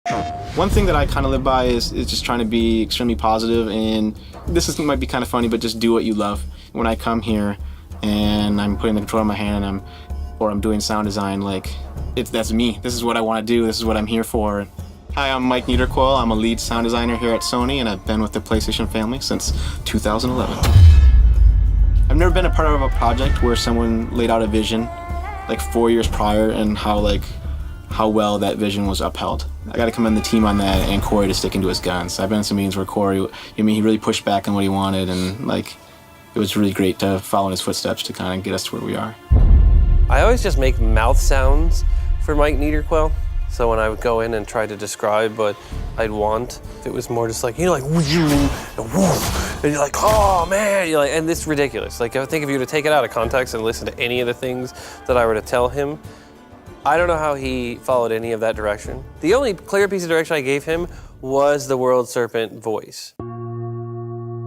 One thing that I kind of live by is just trying to be extremely positive, and might be kind of funny, but just do what you love. When I come here and I'm putting the controller in my hand and I'm doing sound design, that's me. This is what I want to do. This is what I'm here for. Hi, I'm Mike Niederquell. I'm a lead sound designer here at Sony, and I've been with the PlayStation family since 2011. I've never been a part of a project where someone laid out a vision 4 years prior and how well that vision was upheld. I got to commend the team on that, and Corey to sticking to his guns. I've been in some meetings where Corey, he really pushed back on what he wanted, and it was really great to follow in his footsteps to kind of get us to where we are. I always just make mouth sounds for Mike Niederquell. So when I would go in and try to describe what I'd want, it was more just and you're like, oh man, and this is ridiculous. I think if you were to take it out of context and listen to any of the things that I were to tell him, I don't know how he followed any of that direction. The only clear piece of direction I gave him was the World Serpent voice.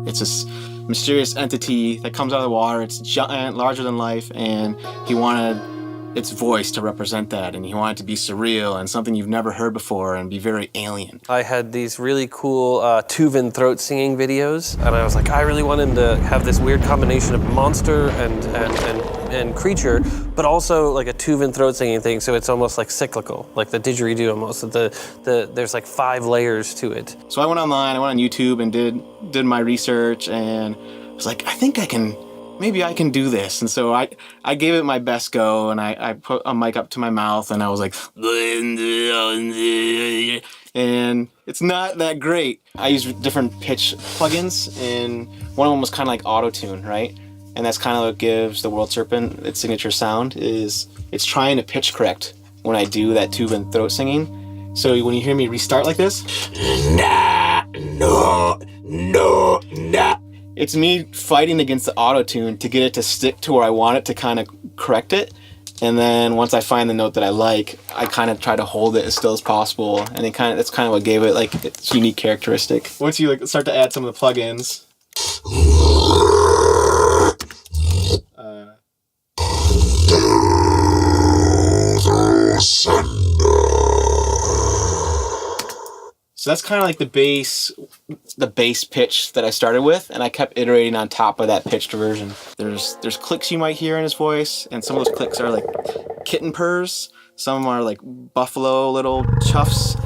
It's this mysterious entity that comes out of the water. It's giant, larger than life, and he wanted its voice to represent that, and he wanted it to be surreal and something you've never heard before and be very alien. I had these really cool Tuvan throat singing videos, and I was like, I really want him to have this weird combination of monster and creature, but also a Tuvan throat singing thing, so it's almost cyclical, like the didgeridoo almost. There's 5 layers to it. So I went online, I went on YouTube and did my research, and I was like, I think maybe I can do this. And so I gave it my best go, and I put a mic up to my mouth, and I was like, and it's not that great. I use different pitch plugins, and one of them was kind of like auto-tune, right? And that's kind of what gives the World Serpent its signature sound, is it's trying to pitch correct when I do that tube and throat singing. So when you hear me restart like this, it's me fighting against the auto-tune to get it to stick to where I want it to kind of correct it. And then once I find the note that I like, I kind of try to hold it as still as possible. And that's kind of what gave it its unique characteristic. Once you start to add some of the plugins, so that's kind of the bass pitch that I started with, and I kept iterating on top of that pitched version. There's clicks you might hear in his voice, and some of those clicks are kitten purrs. Some are buffalo little chuffs.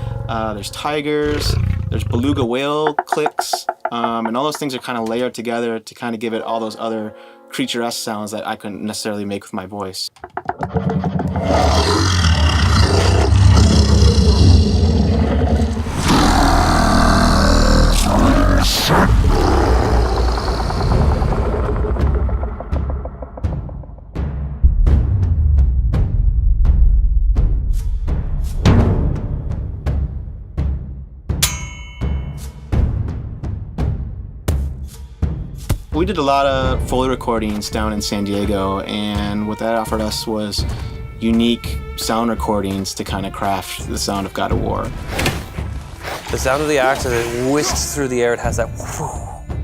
There's tigers. There's beluga whale clicks, and all those things are kind of layered together to kind of give it all those other creature-esque sounds that I couldn't necessarily make with my voice. We did a lot of Foley recordings down in San Diego, and what that offered us was unique sound recordings to kind of craft the sound of God of War. The sound of the axe, as it whisks through the air, it has that whoo,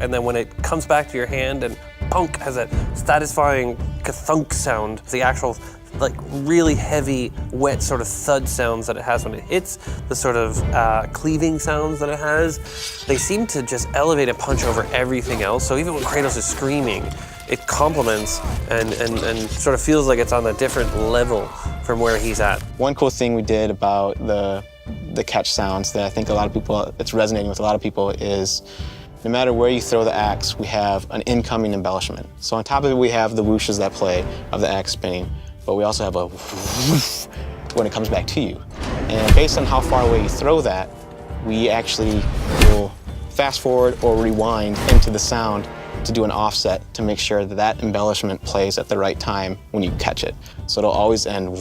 and then when it comes back to your hand and punk, has that satisfying ka-thunk sound, the actual really heavy, wet sort of thud sounds that it has when it hits, the sort of cleaving sounds that it has. They seem to just elevate and punch over everything else. So even when Kratos is screaming, it complements and sort of feels like it's on a different level from where he's at. One cool thing we did about the catch sounds that I think it's resonating with a lot of people is no matter where you throw the axe, we have an incoming embellishment. So on top of it, we have the whooshes that play of the axe spinning, but we also have a whoosh when it comes back to you. And based on how far away you throw that, we actually will fast forward or rewind into the sound to do an offset to make sure that embellishment plays at the right time when you catch it. So it'll always end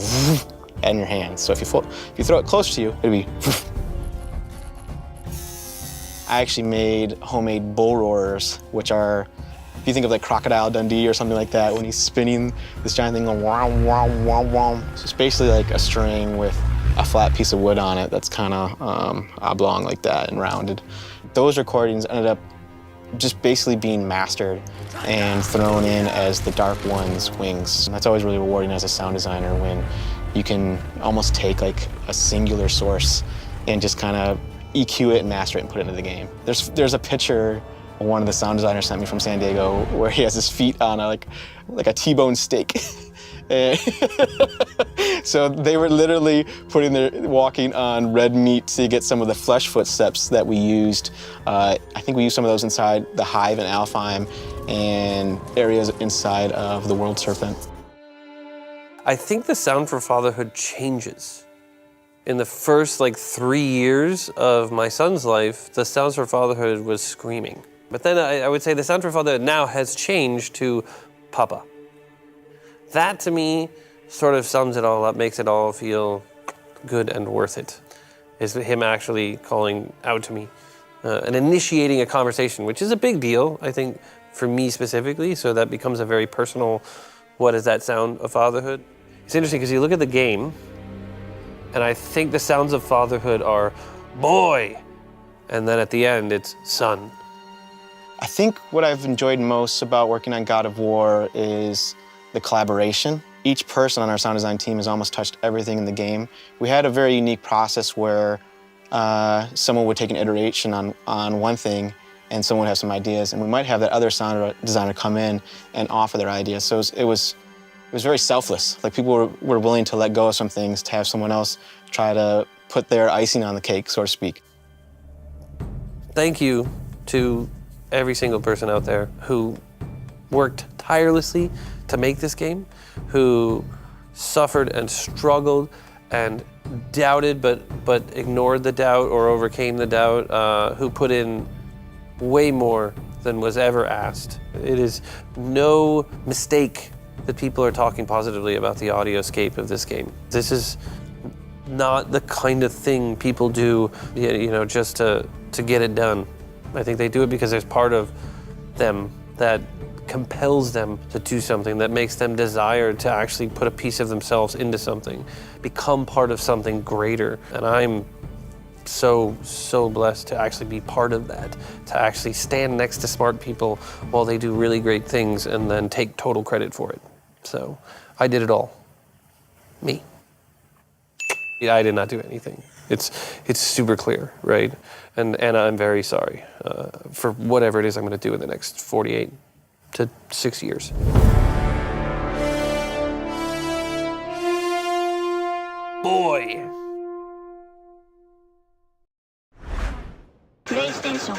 in your hand. So if you throw it close to you, it'll be. I actually made homemade bull roarers, which are, if you think of Crocodile Dundee or something like that, when he's spinning this giant thing going wow, wow, wow, wow. So it's basically a string with a flat piece of wood on it that's kind of oblong like that and rounded. Those recordings ended up just basically being mastered and thrown in as the Dark One's wings. And that's always really rewarding as a sound designer when you can almost take a singular source and just kind of EQ it and master it and put it into the game. There's a picture one of the sound designers sent me from San Diego where he has his feet on like a T-bone steak. So they were literally walking on red meat to get some of the flesh footsteps that we used. I think we used some of those inside the Hive and Alfheim and areas inside of the World Serpent. I think the sound for fatherhood changes. In the first 3 years of my son's life, the sounds for fatherhood was screaming. But then I would say the sound for fatherhood now has changed to Papa. That to me sort of sums it all up, makes it all feel good and worth it. Is him actually calling out to me and initiating a conversation, which is a big deal, I think, for me specifically. So that becomes a very personal, what is that sound of fatherhood? It's interesting because you look at the game, and I think the sounds of fatherhood are boy, and then at the end it's son. I think what I've enjoyed most about working on God of War is the collaboration. Each person on our sound design team has almost touched everything in the game. We had a very unique process where someone would take an iteration on one thing and someone would have some ideas, and we might have that other sound designer come in and offer their ideas. So it was very selfless. Like people were willing to let go of some things to have someone else try to put their icing on the cake, so to speak. Thank you to every single person out there who worked tirelessly to make this game, who suffered and struggled and doubted but ignored the doubt or overcame the doubt, who put in way more than was ever asked. It is no mistake that people are talking positively about the audioscape of this game. This is not the kind of thing people do, just to get it done. I think they do it because there's part of them that compels them to do something, that makes them desire to actually put a piece of themselves into something, become part of something greater. And I'm so blessed to actually be part of that, to actually stand next to smart people while they do really great things and then take total credit for it. So I did it all. Me. I did not do anything. It's super clear, right? And I'm very sorry for whatever it is I'm going to do in the next 48 to 6 years. Boy. PlayStation